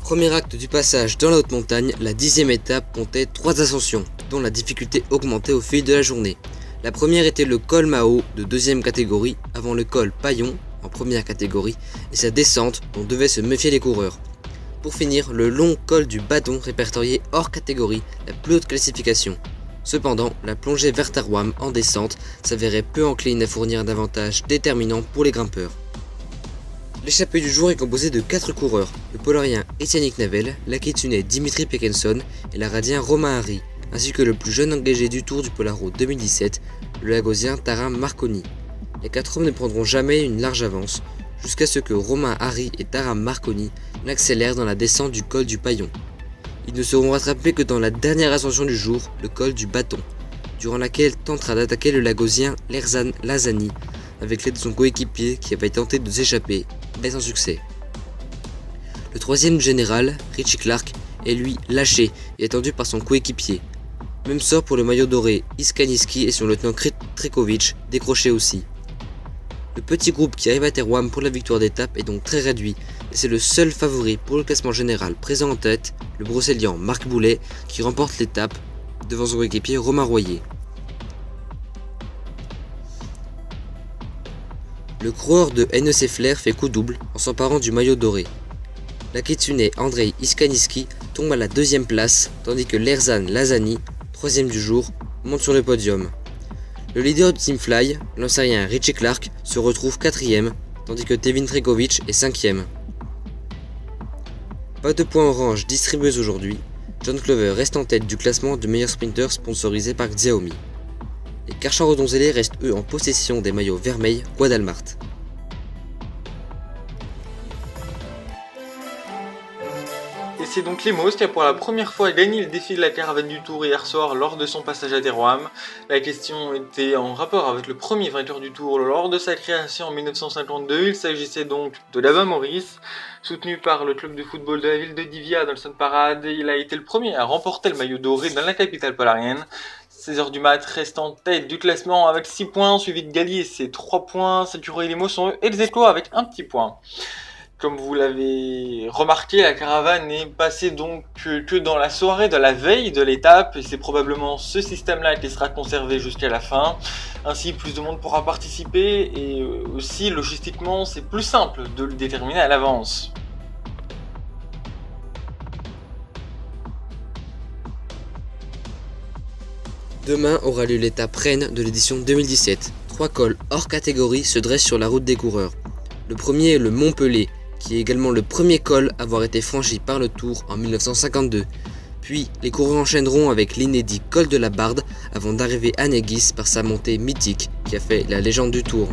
Premier acte du passage dans la haute montagne, la 10e étape comptait 3 ascensions, dont la difficulté augmentait au fil de la journée. La première était le col Mao de 2e catégorie, avant le col Paillon en première catégorie, et sa descente dont devaient se méfier les coureurs. Pour finir, le long col du Bâton répertorié hors catégorie, la plus haute classification. Cependant, la plongée vers Tarouam en descente s'avérait peu encline à fournir un avantage déterminant pour les grimpeurs. L'échappée du jour est composée de 4 coureurs, le polorien Etiannick Navel, l'Akitsunais Dimitri Pekenson et l'Aradien Romain Hari, ainsi que le plus jeune engagé du Tour du Polaro 2017, le Lagosien Taram Marconi. Les 4 hommes ne prendront jamais une large avance, jusqu'à ce que Romain Hari et Taram Marconi n'accélèrent dans la descente du col du Paillon. Ils ne seront rattrapés que dans la dernière ascension du jour, le col du Bâton, durant laquelle tentera d'attaquer le Lagosien Lerzan Lazani, avec l'aide de son coéquipier qui avait tenté de s'échapper, mais sans succès. Le 3e général, Richie Clark, est lui lâché et attendu par son coéquipier. Même sort pour le maillot doré, Iskaniski et son lieutenant Trikovic, décrochés aussi. Le petit groupe qui arrive à Terouam pour la victoire d'étape est donc très réduit, et c'est le seul favori pour le classement général présent en tête, le Brocélian Marc Boulet, qui remporte l'étape devant son coéquipier Romain Royer. Le coureur de NEC Flair fait coup double en s'emparant du maillot doré. L'Akitsunais Andrei Iskaniski tombe à la 2e place, tandis que Lerzan Lazani, 3e du jour, monte sur le podium. Le leader du Team Fly, l'Ancien Richie Clark, se retrouve 4e, tandis que Tevin Trikovic est 5e. Pas de points orange distribués aujourd'hui, John Clover reste en tête du classement de meilleurs sprinters sponsorisé par Xiaomi. Les Karchan-Redonzélé restent eux en possession des maillots vermeils Guadalmart. Et c'est donc Lemos qui a pour la première fois gagné le défi de la caravane du Tour hier soir lors de son passage à Terouam. La question était en rapport avec le premier vainqueur du Tour lors de sa création en 1952. Il s'agissait donc de Davin Maurice. Soutenu par le club de football de la ville de Divia dans le Sun Parade, il a été le premier à remporter le maillot doré dans la capitale polarienne. 16h du mat reste en tête du classement avec 6 points, suivi de Gallier, c'est 3 points. Saturo et Lemos sont eux ex-aequo avec un petit point. Comme vous l'avez remarqué, la caravane n'est passée donc que dans la soirée de la veille de l'étape, et c'est probablement ce système-là qui sera conservé jusqu'à la fin. Ainsi, plus de monde pourra participer, et aussi, logistiquement, c'est plus simple de le déterminer à l'avance. Demain aura lieu l'étape reine de l'édition 2017. 3 cols hors catégorie se dressent sur la route des coureurs. Le premier est le Mont Pelé, qui est également le premier col à avoir été franchi par le Tour en 1952. Puis, les coureurs enchaîneront avec l'inédit col de la Barde avant d'arriver à Neguis par sa montée mythique qui a fait la légende du Tour.